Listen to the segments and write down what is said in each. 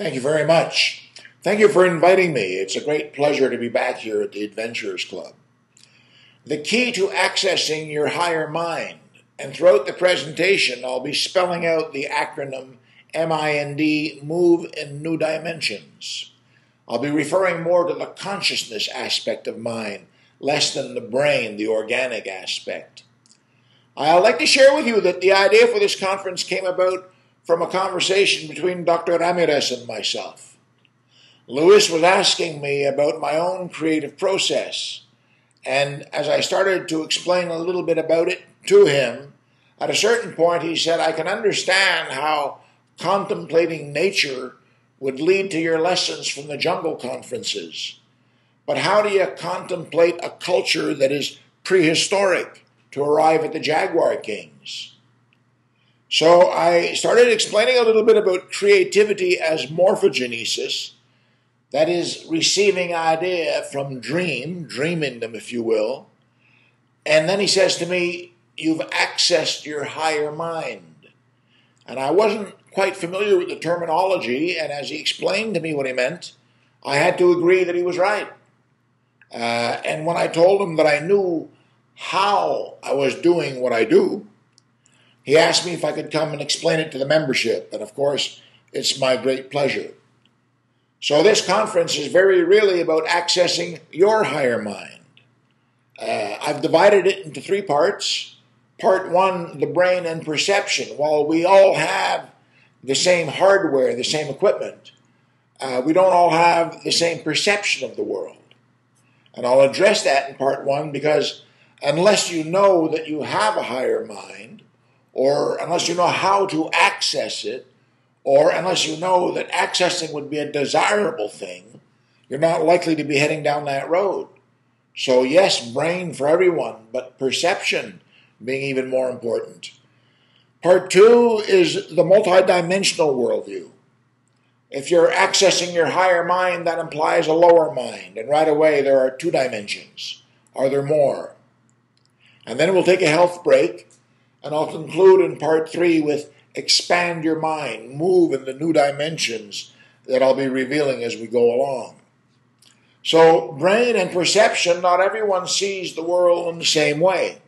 Thank you very much. Thank you for inviting me. It's a great pleasure to be back here at the Adventurers Club. The key to accessing your higher mind, and throughout the presentation I'll be spelling out the acronym M-I-N-D, Move in New Dimensions. I'll be referring more to the consciousness aspect of mind, less than the brain, the organic aspect. I'd like to share with you that the idea for this conference came about from a conversation between Dr. Ramirez and myself. Lewis was asking me about my own creative process, and as I started to explain a little bit about it to him, at a certain point he said, I can understand how contemplating nature would lead to your lessons from the jungle conferences. But how do you contemplate a culture that is prehistoric to arrive at the Jaguar Kings? So I started explaining a little bit about creativity as morphogenesis, that is, receiving idea from dreaming them, if you will. And then he says to me, you've accessed your higher mind. And I wasn't quite familiar with the terminology, and as he explained to me what he meant, I had to agree that he was right. And when I told him that I knew how I was doing what I do, he asked me if I could come and explain it to the membership, and of course, it's my great pleasure. So this conference is very really about accessing your higher mind. I've divided it into three parts. Part one, the brain and perception. While we all have the same hardware, the same equipment, we don't all have the same perception of the world. And I'll address that in part one because unless you know that you have a higher mind, or unless you know how to access it, or unless you know that accessing would be a desirable thing, you're not likely to be heading down that road. So yes, brain for everyone, but perception being even more important. Part two is the multi-dimensional worldview. If you're accessing your higher mind, that implies a lower mind, and right away there are two dimensions. Are there more? And then we'll take a health break, and I'll conclude in part three with expand your mind, move in the new dimensions that I'll be revealing as we go along. So, brain and perception, not everyone sees the world in the same way.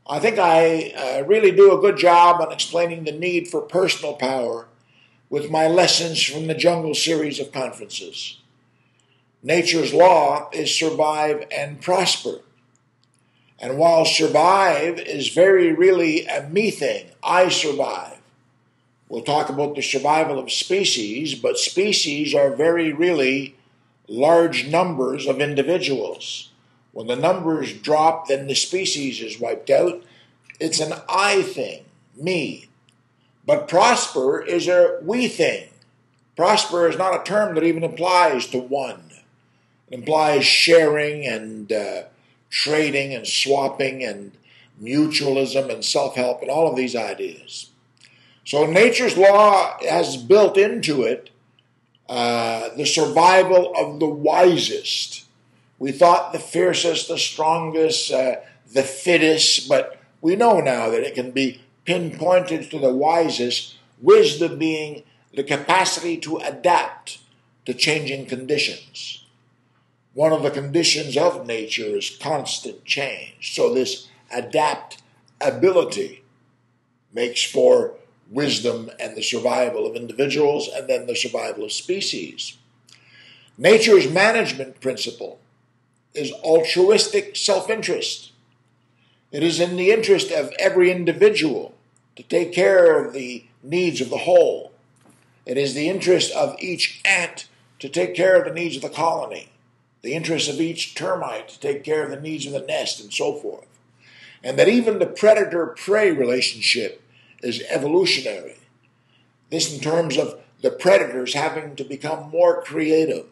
I think I really do a good job on explaining the need for personal power with my lessons from the Jungle series of conferences. Nature's law is survive and prosper. And while survive is very really a me thing, I survive. We'll talk about the survival of species, but species are very really large numbers of individuals. When the numbers drop, then the species is wiped out. It's an I thing, me. But prosper is a we thing. Prosper is not a term that even applies to one. It implies sharing and trading and swapping and mutualism and self-help and all of these ideas. So nature's law has built into it the survival of the wisest. We thought the fiercest, the strongest, the fittest, but we know now that it can be pinpointed to the wisest, wisdom being the capacity to adapt to changing conditions. One of the conditions of nature is constant change. So this adaptability makes for wisdom and the survival of individuals and then the survival of species. Nature's management principle is altruistic self-interest. It is in the interest of every individual to take care of the needs of the whole. It is the interest of each ant to take care of the needs of the colony, the interest of each termite to take care of the needs of the nest, and so forth. And that even the predator-prey relationship is evolutionary. This in terms of the predators having to become more creative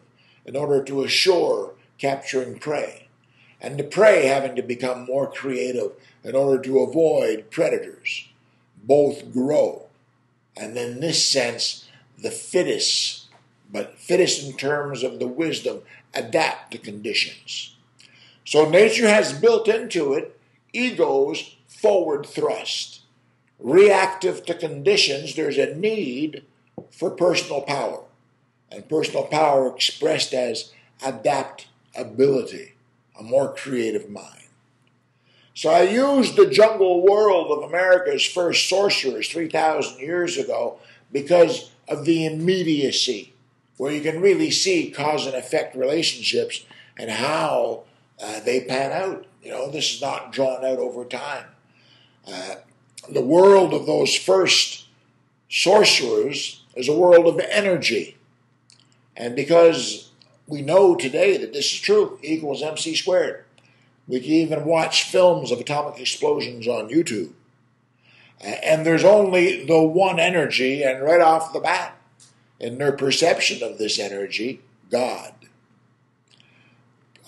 in order to assure capturing prey, and the prey having to become more creative in order to avoid predators. Both grow. And in this sense, the fittest, but fittest in terms of the wisdom, adapt to conditions. So nature has built into it ego's forward thrust. Reactive to conditions, there's a need for personal power. and personal power expressed as adaptability, a more creative mind. So I used the jungle world of America's first sorcerers 3,000 years ago because of the immediacy, where you can really see cause and effect relationships and how they pan out. This is not drawn out over time. The world of those first sorcerers is a world of energy. And because we know today that this is true, E equals MC squared, we can even watch films of atomic explosions on YouTube. And there's only the one energy, and right off the bat, in their perception of this energy, God.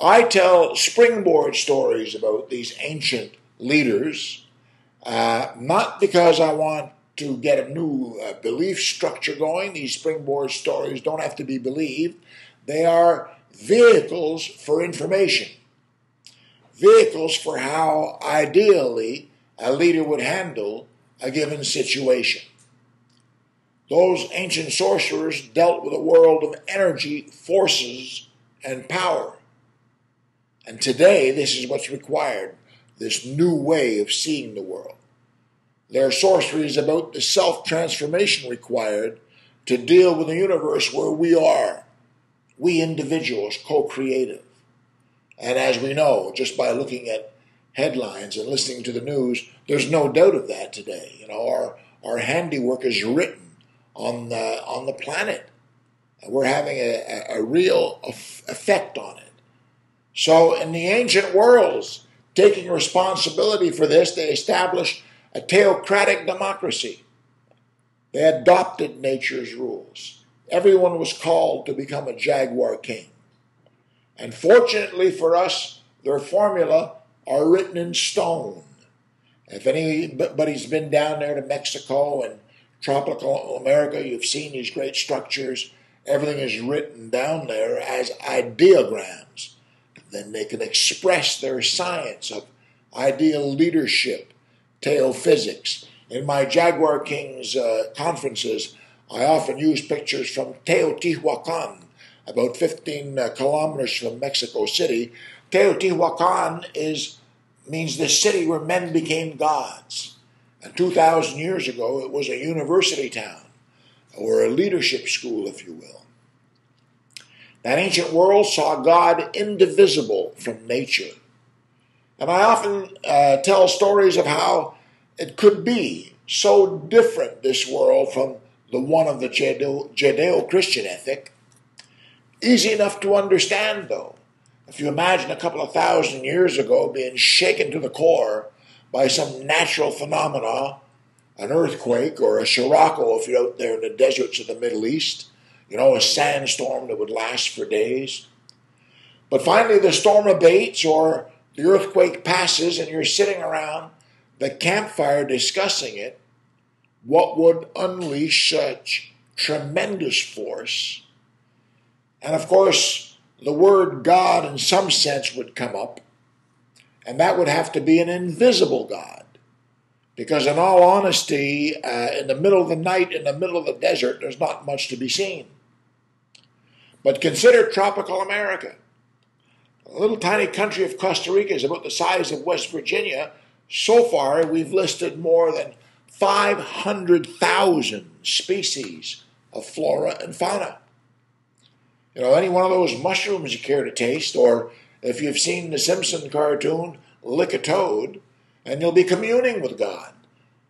I tell springboard stories about these ancient leaders, not because I want to get a new belief structure going. These springboard stories don't have to be believed. They are vehicles for information. Vehicles for how, ideally, a leader would handle a given situation. Those ancient sorcerers dealt with a world of energy, forces, and power. And today, this is what's required, this new way of seeing the world. Their sorcery is about the self-transformation required to deal with a universe where we individuals, co-creative. And as we know, just by looking at headlines and listening to the news, there's no doubt of that today. Our handiwork is written on the planet. And we're having a real effect on it. So in the ancient worlds, taking responsibility for this, they established a theocratic democracy. They adopted nature's rules. Everyone was called to become a jaguar king. And fortunately for us, their formula are written in stone. If anybody's been down there to Mexico and tropical America, you've seen these great structures. Everything is written down there as ideograms. Then they can express their science of ideal leadership, teophysics. In my Jaguar Kings conferences, I often use pictures from Teotihuacan, about 15 kilometers from Mexico City. Teotihuacan means the city where men became gods. And 2,000 years ago, it was a university town, or a leadership school, if you will. That ancient world saw God indivisible from nature. And I often tell stories of how it could be so different, this world, from the one of the Judeo-Christian ethic. Easy enough to understand, though. If you imagine a couple of thousand years ago being shaken to the core by some natural phenomena, an earthquake or a sirocco if you're out there in the deserts of the Middle East, a sandstorm that would last for days. But finally the storm abates or the earthquake passes and you're sitting around the campfire discussing it. What would unleash such tremendous force? And of course, the word God in some sense would come up, and that would have to be an invisible God. Because in all honesty, in the middle of the night, in the middle of the desert, there's not much to be seen. But consider tropical America. A little tiny country of Costa Rica is about the size of West Virginia. So far, we've listed more than 500,000 species of flora and fauna. Any one of those mushrooms you care to taste, or if you've seen the Simpson cartoon, lick a toad, and you'll be communing with God.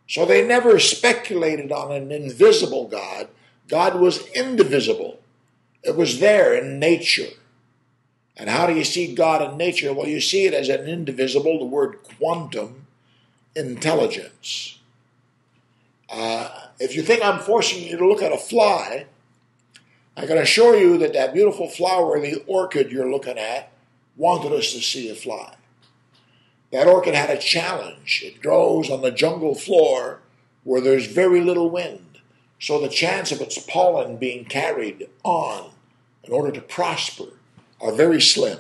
So they never speculated on an invisible God. God was indivisible. It was there in nature. And how do you see God in nature? Well, you see it as an indivisible, the word quantum, intelligence. If you think I'm forcing you to look at a fly, I can assure you that beautiful flower, the orchid you're looking at, wanted us to see a fly. That orchid had a challenge. It grows on the jungle floor where there's very little wind. So the chance of its pollen being carried on in order to prosper are very slim.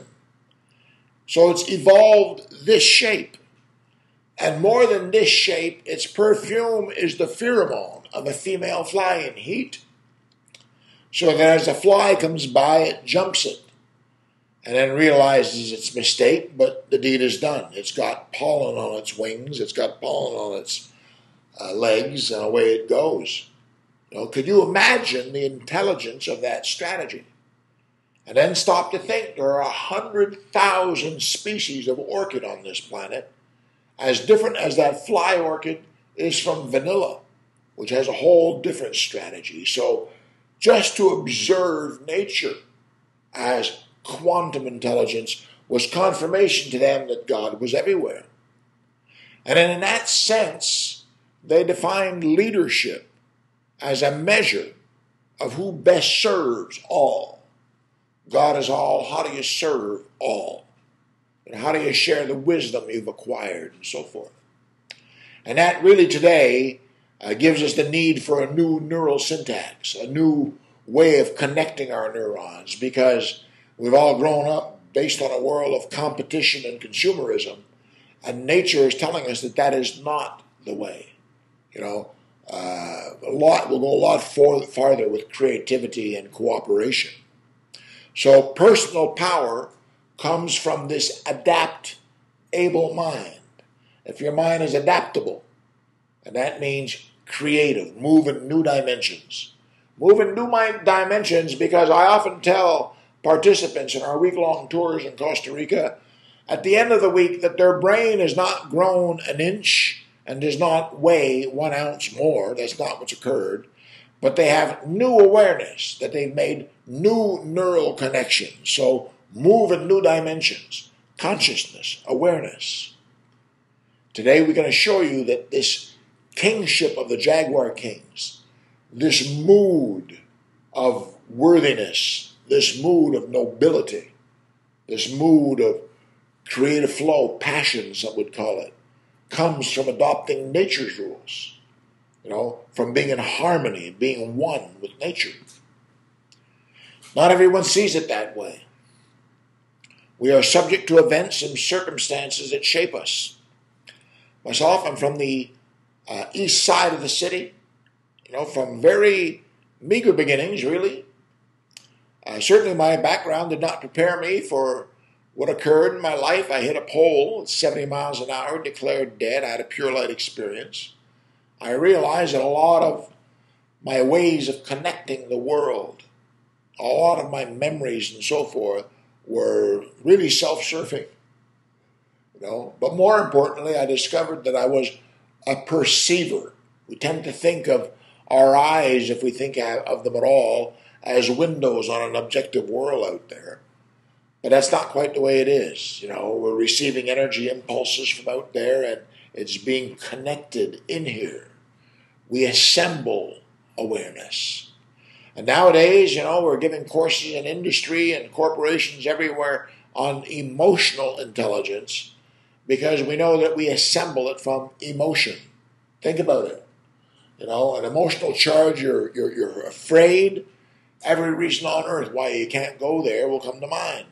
So it's evolved this shape. And more than this shape, its perfume is the pheromone of a female fly in heat. so that as a fly comes by, it jumps it and then realizes its mistake, but the deed is done. It's got pollen on its wings, it's got pollen on its legs, and away it goes. Could you imagine the intelligence of that strategy? And then stop to think, there are 100,000 species of orchid on this planet, as different as that fly orchid is from vanilla, which has a whole different strategy. So just to observe nature as quantum intelligence was confirmation to them that God was everywhere. And in that sense, they defined leadership as a measure of who best serves all. God is all. How do you serve all? And how do you share the wisdom you've acquired and so forth? And that really today gives us the need for a new neural syntax, a new way of connecting our neurons, because we've all grown up based on a world of competition and consumerism, and nature is telling us that that is not the way. We'll go a lot farther with creativity and cooperation. So personal power comes from this able mind. If your mind is adaptable, and that means creative, move in new dimensions. Move in new dimensions, because I often tell participants in our week-long tours in Costa Rica at the end of the week that their brain has not grown an inch and does not weigh 1 ounce more. That's not what's occurred. But they have new awareness, that they've made new neural connections. So move in new dimensions, consciousness, awareness. Today we're going to show you that this kingship of the Jaguar Kings, this mood of worthiness, this mood of nobility, this mood of creative flow, passion, some would call it, comes from adopting nature's rules, from being in harmony, being one with nature. Not everyone sees it that way. We are subject to events and circumstances that shape us. Myself, I'm from the east side of the city, from very meager beginnings, really. Certainly my background did not prepare me for what occurred in my life. I hit a pole at 70 miles an hour, declared dead. I had a pure light experience. I realized that a lot of my ways of connecting the world, a lot of my memories and so forth, were really self-serving. But more importantly, I discovered that I was a perceiver. We tend to think of our eyes, if we think of them at all, as windows on an objective world out there. But that's not quite the way it is. We're receiving energy impulses from out there, and it's being connected in here. We assemble awareness. And nowadays, we're giving courses in industry and corporations everywhere on emotional intelligence, because we know that we assemble it from emotion. Think about it. An emotional charge, you're afraid. Every reason on earth why you can't go there will come to mind.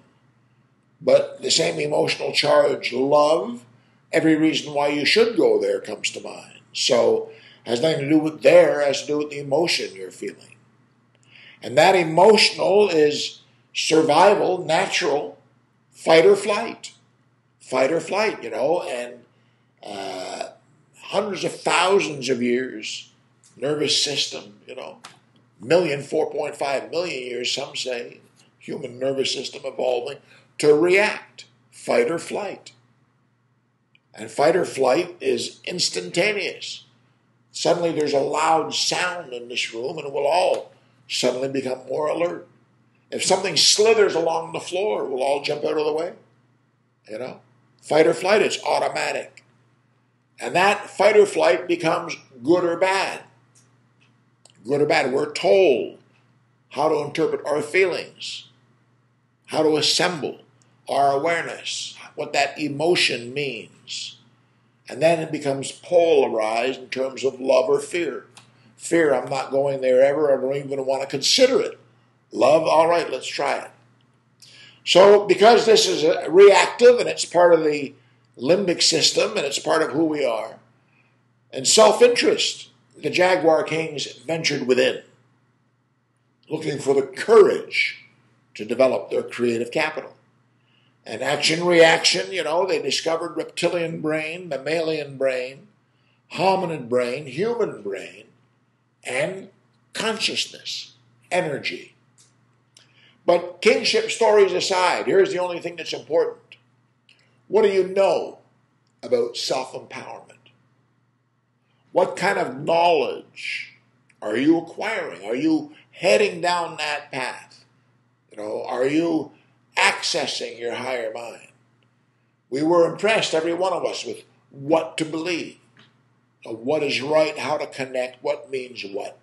But the same emotional charge, love, every reason why you should go there comes to mind. So it has nothing to do with there, it has to do with the emotion you're feeling. And that emotional is survival, natural, fight or flight. Fight or flight, and hundreds of thousands of years, nervous system, 4.5 million years, some say, human nervous system evolving to react, fight or flight. And fight or flight is instantaneous. Suddenly there's a loud sound in this room, and we'll all suddenly become more alert. If something slithers along the floor, we'll all jump out of the way. Fight or flight, it's automatic. And that fight or flight becomes good or bad. Good or bad. We're told how to interpret our feelings, how to assemble our awareness, what that emotion means. And then it becomes polarized in terms of love or fear. Fear, I'm not going there ever. I don't even want to consider it. Love, all right, let's try it. So because this is reactive and it's part of the limbic system and it's part of who we are, and self-interest, the Jaguar Kings ventured within. looking for the courage to develop their creative capital. And action reaction, they discovered reptilian brain, mammalian brain, hominid brain, human brain, and consciousness, energy. But kingship stories aside, here's the only thing that's important. What do you know about self-empowerment? What kind of knowledge are you acquiring? Are you heading down that path? Are you accessing your higher mind? We were impressed, every one of us, with what to believe, what is right, how to connect, what means what.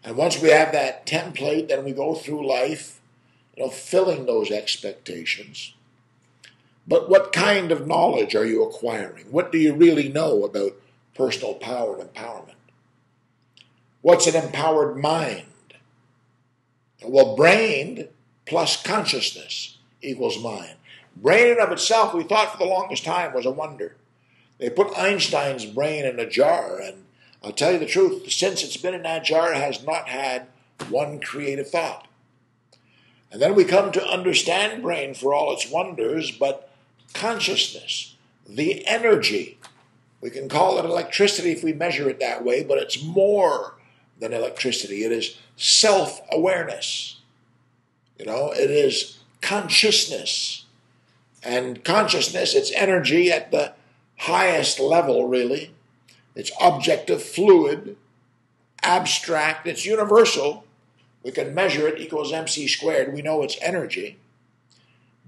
And once we have that template, then we go through life, filling those expectations. But what kind of knowledge are you acquiring? What do you really know about personal power and empowerment? What's an empowered mind? Well, brain plus consciousness equals mind. Brain in and of itself, we thought for the longest time, was a wonder. They put Einstein's brain in a jar, and I'll tell you the truth, since it's been in that jar, it has not had one creative thought. And then we come to understand brain for all its wonders, but consciousness, the energy, we can call it electricity if we measure it that way, but it's more than electricity. It is self-awareness. It is consciousness. And consciousness, it's energy at the highest level, really. It's objective, fluid, abstract, it's universal. We can measure it, equals mc squared. We know it's energy.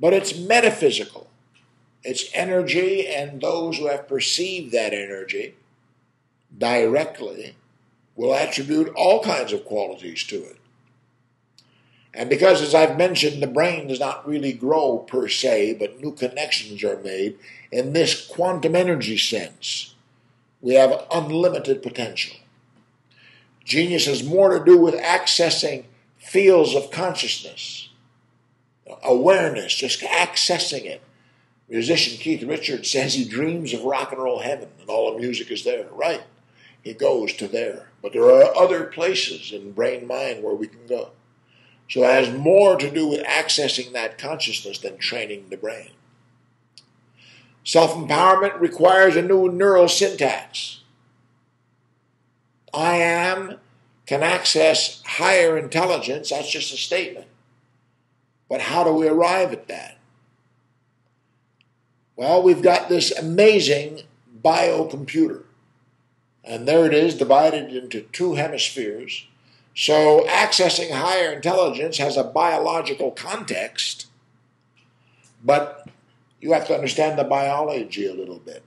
But it's metaphysical. It's energy, and those who have perceived that energy directly will attribute all kinds of qualities to it. And because, as I've mentioned, the brain does not really grow per se, but new connections are made in this quantum energy sense, we have unlimited potential. Genius has more to do with accessing fields of consciousness, awareness, just accessing it. Musician Keith Richards says he dreams of rock and roll heaven and all the music is there. Right. He goes to there. But there are other places in brain-mind where we can go. So it has more to do with accessing that consciousness than training the brain. Self-empowerment requires a new neural syntax. I am can access higher intelligence. That's just a statement. But how do we arrive at that? Well, we've got this amazing biocomputer. And there it is, divided into two hemispheres. So accessing higher intelligence has a biological context, but you have to understand the biology a little bit.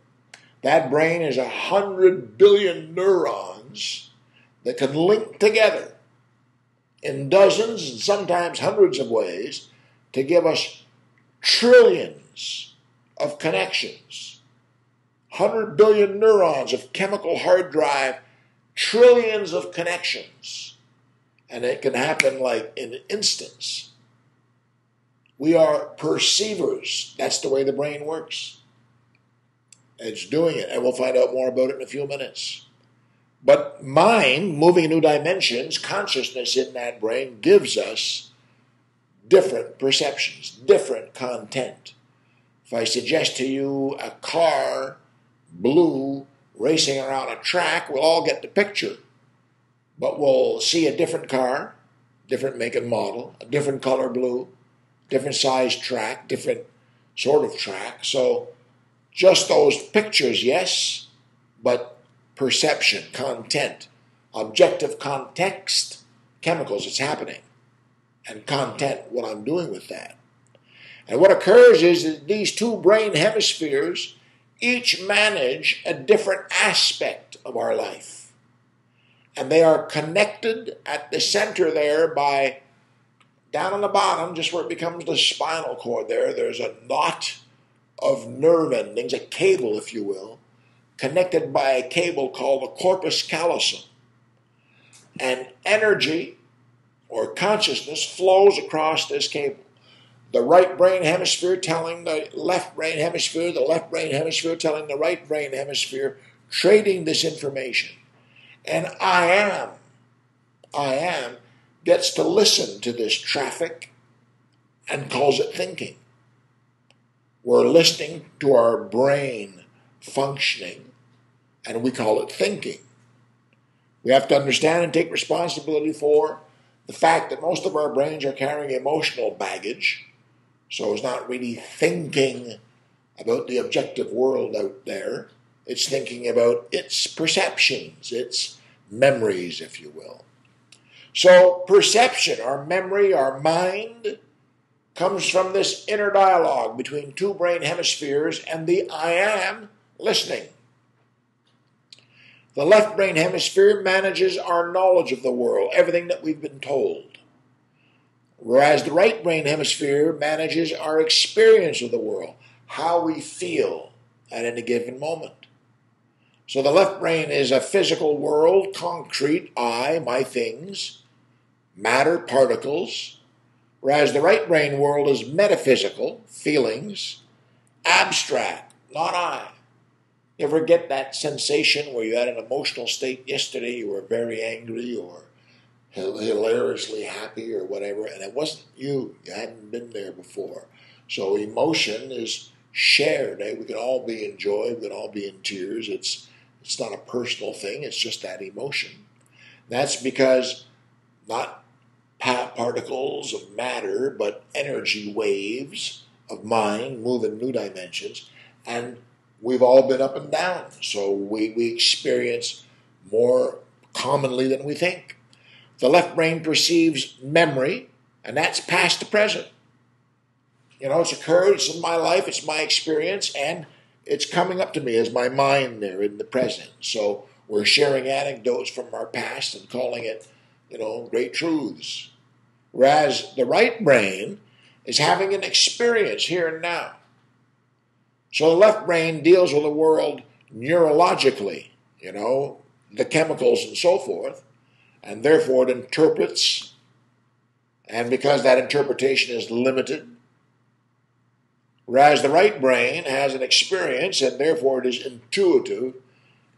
That brain is 100 billion neurons that can link together in dozens and sometimes hundreds of ways to give us trillions of connections. 100 billion neurons of chemical hard drive, trillions of connections. And it can happen like in instants. We are perceivers. That's the way the brain works. It's doing it, and we'll find out more about it in a few minutes. But mind, moving in new dimensions, consciousness in that brain gives us different perceptions, different content. If I suggest to you a car, blue, racing around a track, we'll all get the picture. But we'll see a different car, different make and model, a different color blue, different size track, different sort of track. So just those pictures, yes, but perception, content, objective context, chemicals, it's happening, and content, what I'm doing with that. And what occurs is that these two brain hemispheres each manage a different aspect of our life. And they are connected at the center there by, down on the bottom, just where it becomes the spinal cord there, there's a knot of nerve endings, a cable, if you will, connected by a cable called the corpus callosum. And energy, or consciousness, flows across this cable. The right brain hemisphere telling the left brain hemisphere telling the right brain hemisphere, trading this information. And I am gets to listen to this traffic and calls it thinking. We're listening to our brain functioning, and we call it thinking. We have to understand and take responsibility for the fact that most of our brains are carrying emotional baggage, so it's not really thinking about the objective world out there. It's thinking about its perceptions, its memories, if you will. So perception, our memory, our mind, comes from this inner dialogue between two brain hemispheres and the I am listening. The left brain hemisphere manages our knowledge of the world, everything that we've been told, whereas the right brain hemisphere manages our experience of the world, how we feel at any given moment. So the left brain is a physical world, concrete, I, my things, matter, particles, whereas the right brain world is metaphysical, feelings, abstract, not I. You ever get that sensation where you had an emotional state yesterday, you were very angry or hilariously happy or whatever, and it wasn't you. You hadn't been there before. So emotion is shared. We can all be in joy. We can all be in tears. It's not a personal thing. It's just that emotion. That's because not particles of matter, but energy waves of mind move in new dimensions, and we've all been up and down, so we experience more commonly than we think. The left brain perceives memory, and that's past to present. It's occurred, it's in my life, it's my experience, and it's coming up to me as my mind there in the present. So we're sharing anecdotes from our past and calling it, great truths. Whereas the right brain is having an experience here and now. So the left brain deals with the world neurologically, the chemicals and so forth, and therefore it interprets, and because that interpretation is limited, whereas the right brain has an experience, and therefore it is intuitive,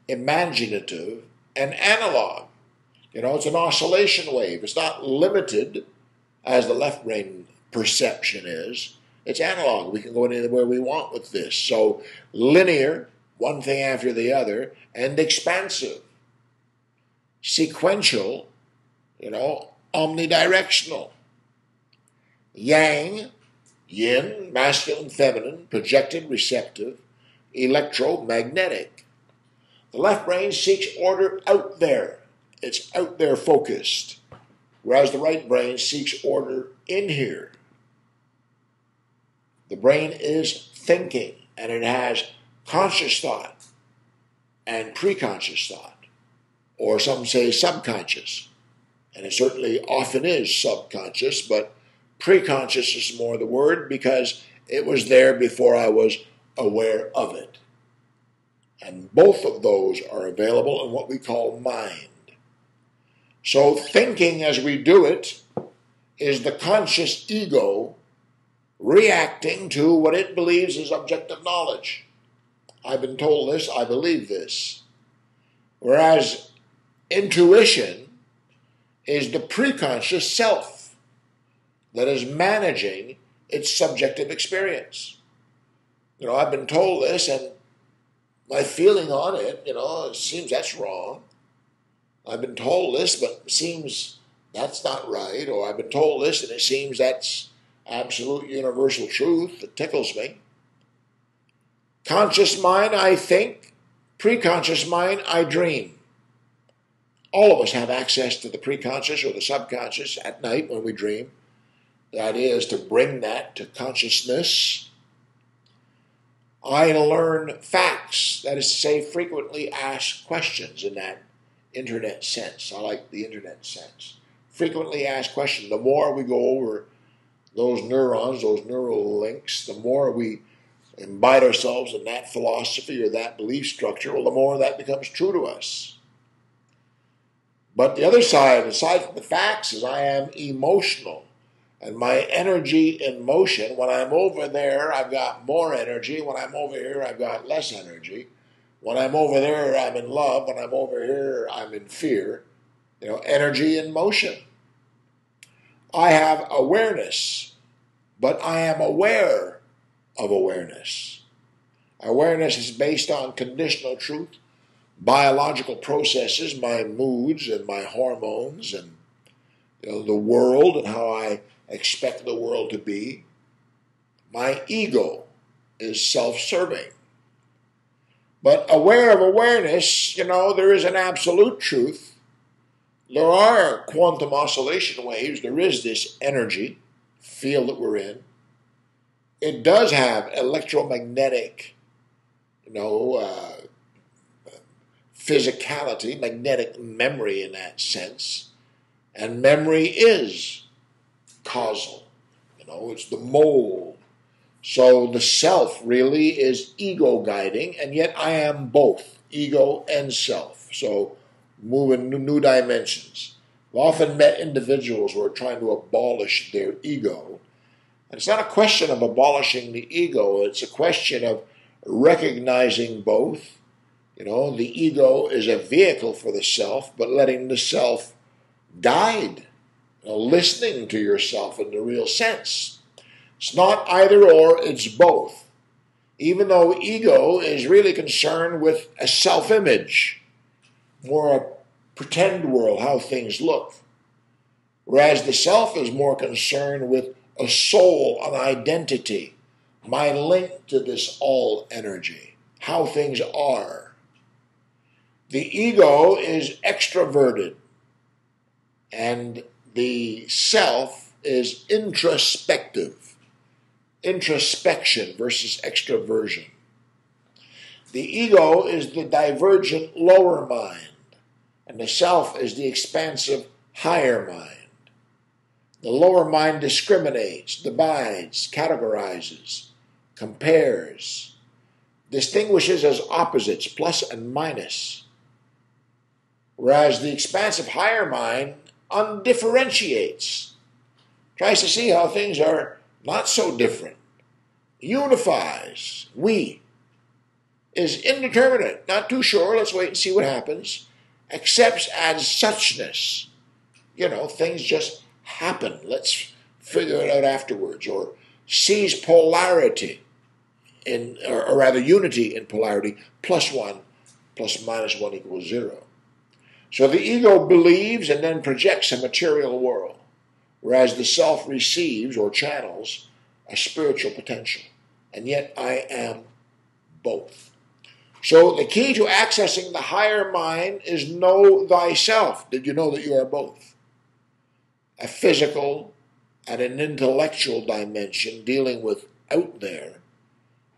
imaginative, and analog. It's an oscillation wave. It's not limited as the left brain perception is. It's analog. We can go anywhere we want with this. So linear, one thing after the other, and expansive. Sequential, omnidirectional. Yang, yin, masculine, feminine, projected, receptive, electromagnetic. The left brain seeks order out there. It's out there focused, whereas the right brain seeks order in here. The brain is thinking, and it has conscious thought and preconscious thought, or some say subconscious, and it certainly often is subconscious, but preconscious is more the word because it was there before I was aware of it. And both of those are available in what we call mind. So thinking as we do it is the conscious ego reacting to what it believes is objective knowledge. I've been told this, I believe this. Whereas intuition is the preconscious self that is managing its subjective experience. I've been told this, and my feeling on it, it seems that's wrong. I've been told this, but it seems that's not right. Or I've been told this, and it seems that's absolute universal truth that tickles me. Conscious mind, I think. Preconscious mind, I dream. All of us have access to the preconscious or the subconscious at night when we dream. That is, to bring that to consciousness. I learn facts, that is to say, frequently ask questions in that internet sense. I like the internet sense. Frequently asked questions. The more we go over those neurons, those neural links, the more we imbibe ourselves in that philosophy or that belief structure, well, the more that becomes true to us. But the other side, aside from the facts, is I am emotional. And my energy in motion, when I'm over there, I've got more energy. When I'm over here, I've got less energy. When I'm over there, I'm in love. When I'm over here, I'm in fear. Energy in motion. I have awareness, but I am aware of awareness. Awareness is based on conditional truth, biological processes, my moods and my hormones, and the world and how I expect the world to be. My ego is self-serving. But aware of awareness, there is an absolute truth. There are quantum oscillation waves. There is this energy field that we're in. It does have electromagnetic, physicality, magnetic memory in that sense. And memory is causal. It's the mold. So the self really is ego guiding, and yet I am both, ego and self. So move in new dimensions. I've often met individuals who are trying to abolish their ego. And it's not a question of abolishing the ego, it's a question of recognizing both. The ego is a vehicle for the self, but letting the self guide, listening to yourself in the real sense. It's not either or, it's both. Even though ego is really concerned with a self-image, more a pretend world, how things look. Whereas the self is more concerned with a soul, an identity, my link to this all energy, how things are. The ego is extroverted, and the self is introspective. Introspection versus extroversion. The ego is the divergent lower mind, and the self is the expansive higher mind. The lower mind discriminates, divides, categorizes, compares, distinguishes as opposites, plus and minus. Whereas the expansive higher mind undifferentiates, tries to see how things are not so different, unifies, is indeterminate, not too sure, let's wait and see what happens, accepts as suchness. Things just happen, let's figure it out afterwards, or sees polarity, or rather unity in polarity, +1 plus -1 equals 0. So the ego believes and then projects a material world, whereas the self receives or channels a spiritual potential. And yet I am both. So the key to accessing the higher mind is know thyself. Did you know that you are both? A physical and an intellectual dimension dealing with out there,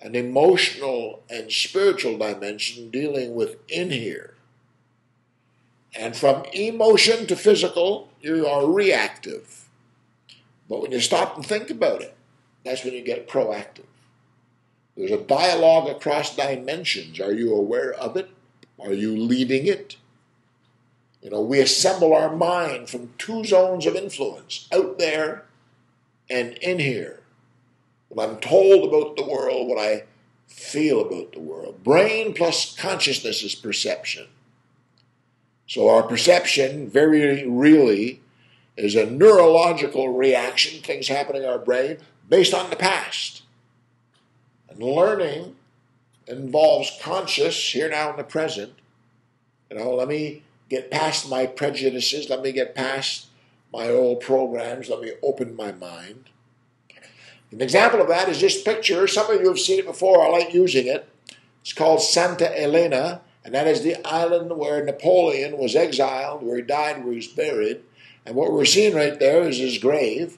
an emotional and spiritual dimension dealing with in here. And from emotion to physical, you are reactive. But when you stop and think about it, that's when you get proactive. There's a dialogue across dimensions. Are you aware of it? Are you leading it? We assemble our mind from two zones of influence, out there and in here. What I'm told about the world, what I feel about the world. Brain plus consciousness is perception. So our perception, very really, is a neurological reaction, things happening in our brain, based on the past. And learning involves conscious, here, now, in the present. Let me get past my prejudices, let me get past my old programs, let me open my mind. An example of that is this picture. Some of you have seen it before, I like using it. It's called Santa Elena, and that is the island where Napoleon was exiled, where he died, where he's buried. And what we're seeing right there is his grave.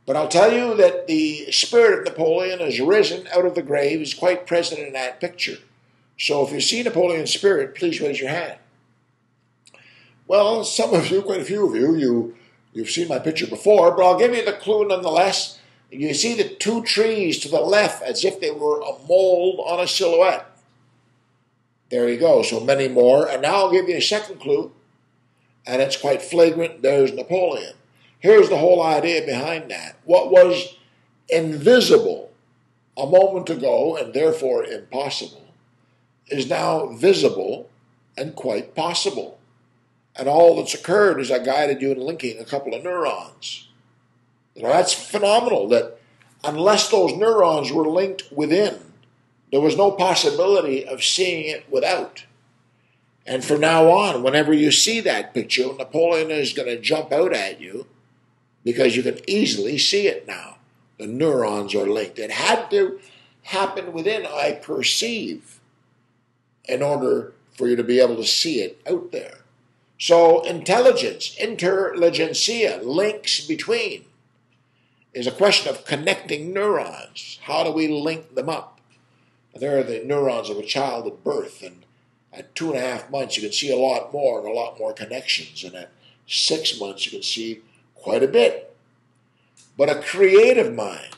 But I'll tell you that the spirit of Napoleon has risen out of the grave. He's quite present in that picture. So if you see Napoleon's spirit, please raise your hand. Well, some of you, quite a few of you, you've seen my picture before, but I'll give you the clue nonetheless. You see the two trees to the left as if they were a mold on a silhouette. There you go, so many more. And now I'll give you a second clue, and it's quite flagrant. There's Napoleon. Here's the whole idea behind that. What was invisible a moment ago, and therefore impossible, is now visible and quite possible. And all that's occurred is I guided you in linking a couple of neurons. That's phenomenal that unless those neurons were linked within, there was no possibility of seeing it without. And from now on, whenever you see that picture, Napoleon is going to jump out at you because you can easily see it now. The neurons are linked. It had to happen within, I perceive, in order for you to be able to see it out there. So intelligence, intelligentsia, links between, is a question of connecting neurons. How do we link them up? There are the neurons of a child at birth, and at 2.5 months you can see a lot more and a lot more connections, and at 6 months you can see quite a bit. But a creative mind,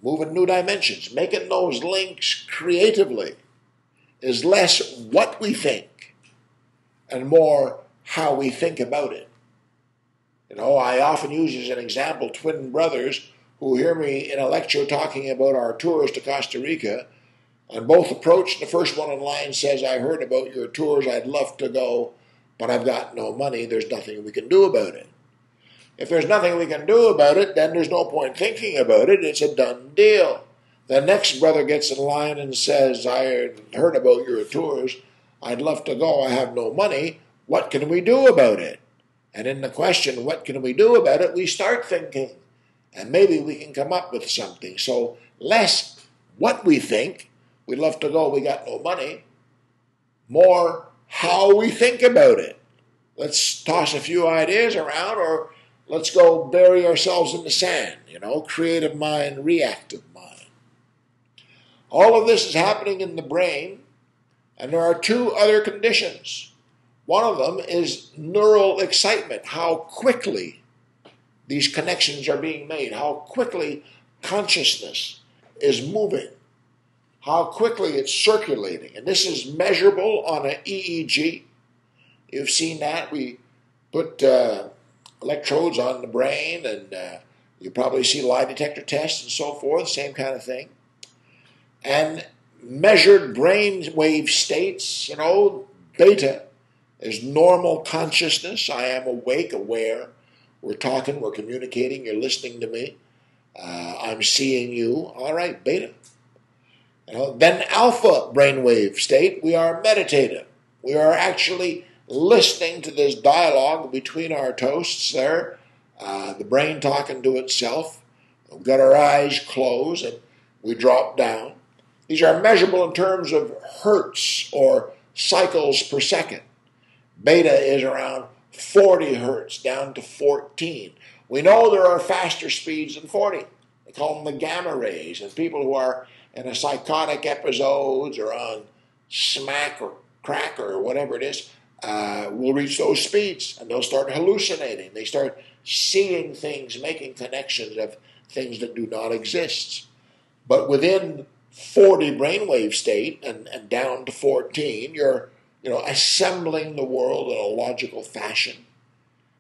moving new dimensions, making those links creatively, is less what we think and more how we think about it. I often use as an example twin brothers who hear me in a lecture talking about our tours to Costa Rica, and both approach. The first one in line says, I heard about your tours, I'd love to go, but I've got no money, there's nothing we can do about it. If there's nothing we can do about it, then there's no point thinking about it, it's a done deal. The next brother gets in line and says, I heard about your tours, I'd love to go, I have no money, what can we do about it? And in the question, what can we do about it, we start thinking, and maybe we can come up with something. So less what we think, we'd love to go, we got no money, more how we think about it. Let's toss a few ideas around, or let's go bury ourselves in the sand, creative mind, reactive mind. All of this is happening in the brain, and there are two other conditions. One of them is neural excitement, how quickly these connections are being made, how quickly consciousness is moving, how quickly it's circulating. And this is measurable on an EEG. You've seen that. We put electrodes on the brain, and you probably see lie detector tests and so forth, same kind of thing. And measured brain wave states, beta is normal consciousness. I am awake, aware. We're talking, we're communicating, you're listening to me. I'm seeing you. All right, beta. Then alpha brainwave state, we are meditative. We are actually listening to this dialogue between our toasts there, the brain talking to itself. We've got our eyes closed and we drop down. These are measurable in terms of hertz or cycles per second. Beta is around 40 hertz down to 14. We know there are faster speeds than 40. They call them the gamma rays, and people who are in a psychotic episodes or on smack or crack or whatever it is will reach those speeds, and they'll start hallucinating. They start seeing things, making connections of things that do not exist. But within 40 brainwave state and down to 14, you're assembling the world in a logical fashion.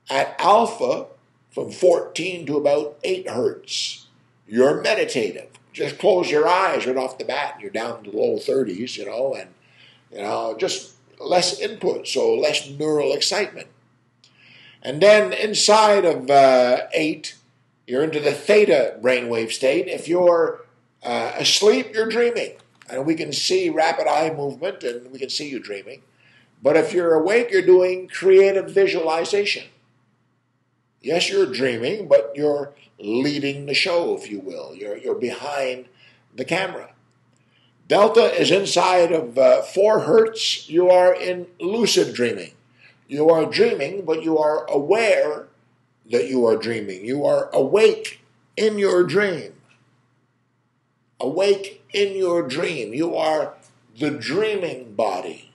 At alpha, from 14 to about 8 hertz, you're meditative. Just close your eyes right off the bat, and you're down to the low 30s, and just less input, so less neural excitement. And then inside of 8, you're into the theta brainwave state. If you're asleep, you're dreaming. And we can see rapid eye movement, and we can see you dreaming. But if you're awake, you're doing creative visualization. Yes, you're dreaming, but you're leading the show, if you will. You're behind the camera. Delta is inside of 4 hertz. You are in lucid dreaming. You are dreaming, but you are aware that you are dreaming. You are awake in your dream. Awake in your dream. You are the dreaming body.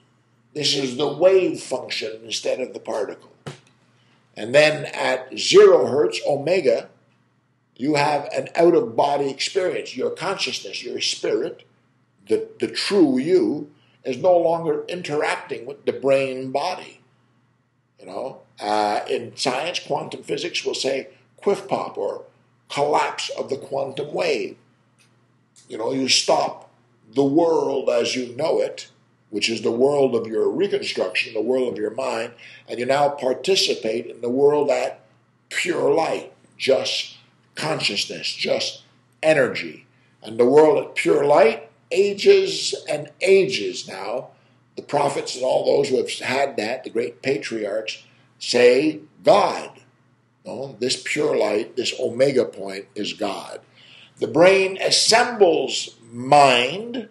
This is the wave function instead of the particle. And then at 0 hertz, omega, you have an out-of-body experience. Your consciousness, your spirit, the true you, is no longer interacting with the brain body. In science, quantum physics will say quiff pop or collapse of the quantum wave. You stop the world as you know it, which is the world of your reconstruction, the world of your mind, and you now participate in the world at pure light, just consciousness, just energy. And the world at pure light ages and ages now. The prophets and all those who have had that, the great patriarchs, say God. No, this pure light, this omega point is God. The brain assembles mind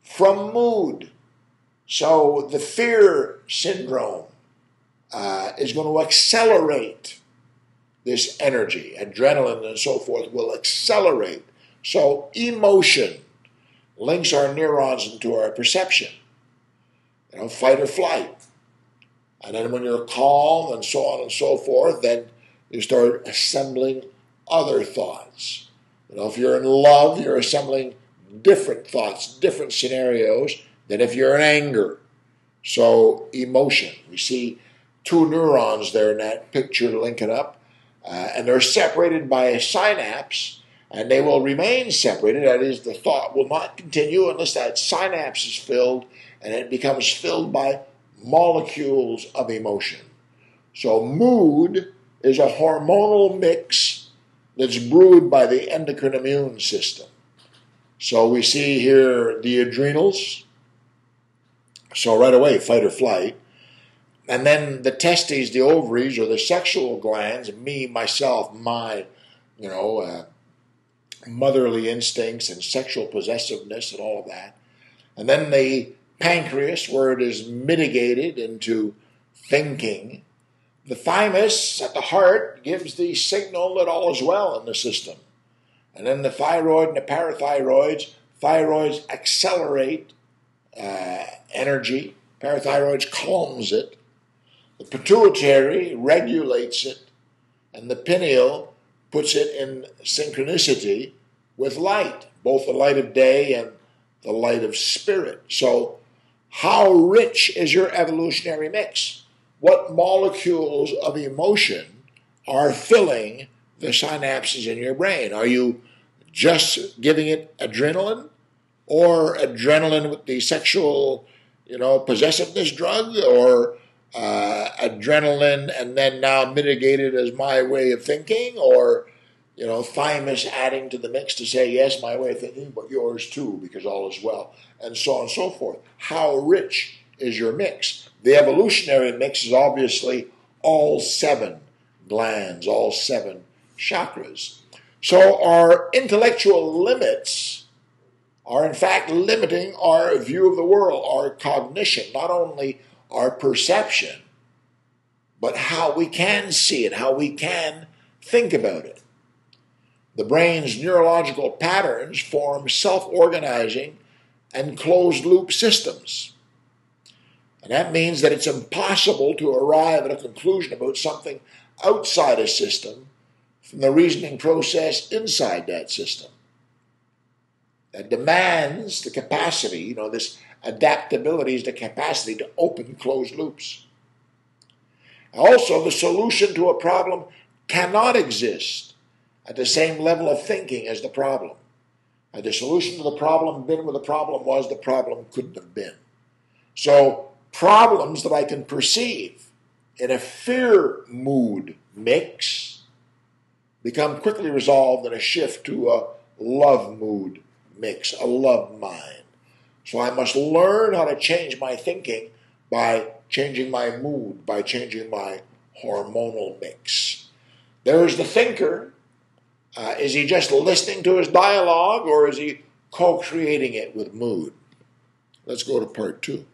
from mood. So the fear syndrome is going to accelerate this energy. Adrenaline and so forth will accelerate. So emotion links our neurons into our perception. Fight or flight. And then when you're calm and so on and so forth, then you start assembling other thoughts. If you're in love, you're assembling different thoughts, different scenarios than if you're in anger. So emotion. We see two neurons there in that picture linking up, and they're separated by a synapse, and they will remain separated. That is, the thought will not continue unless that synapse is filled, and it becomes filled by molecules of emotion. So mood is a hormonal mix that's brewed by the endocrine immune system. So we see here the adrenals. So right away, fight or flight. And then the testes, the ovaries, or the sexual glands, me, myself, my, motherly instincts and sexual possessiveness and all of that. And then the pancreas, where it is mitigated into thinking. The thymus at the heart gives the signal that all is well in the system. And then the thyroid and the parathyroids, thyroids accelerate energy. Parathyroids calms it. The pituitary regulates it. And the pineal puts it in synchronicity with light, both the light of day and the light of spirit. So how rich is your evolutionary mix? What molecules of emotion are filling the synapses in your brain? Are you just giving it adrenaline, or adrenaline with the sexual, possessiveness drug, or adrenaline and then now mitigated as my way of thinking, or, thymus adding to the mix to say, yes, my way of thinking, but yours too, because all is well, and so on and so forth. How rich is your mix? The evolutionary mix is obviously all 7 glands, all 7 chakras. So our intellectual limits are in fact limiting our view of the world, our cognition, not only our perception, but how we can see it, how we can think about it. The brain's neurological patterns form self-organizing and closed-loop systems. And that means that it's impossible to arrive at a conclusion about something outside a system from the reasoning process inside that system. That demands the capacity, this adaptability is the capacity to open closed loops. Also, the solution to a problem cannot exist at the same level of thinking as the problem. Had the solution to the problem been where the problem was, the problem couldn't have been. So, problems that I can perceive in a fear mood mix become quickly resolved in a shift to a love mood mix, a love mind. So I must learn how to change my thinking by changing my mood, by changing my hormonal mix. There's the thinker. Is he just listening to his dialogue, or is he co-creating it with mood? Let's go to part 2.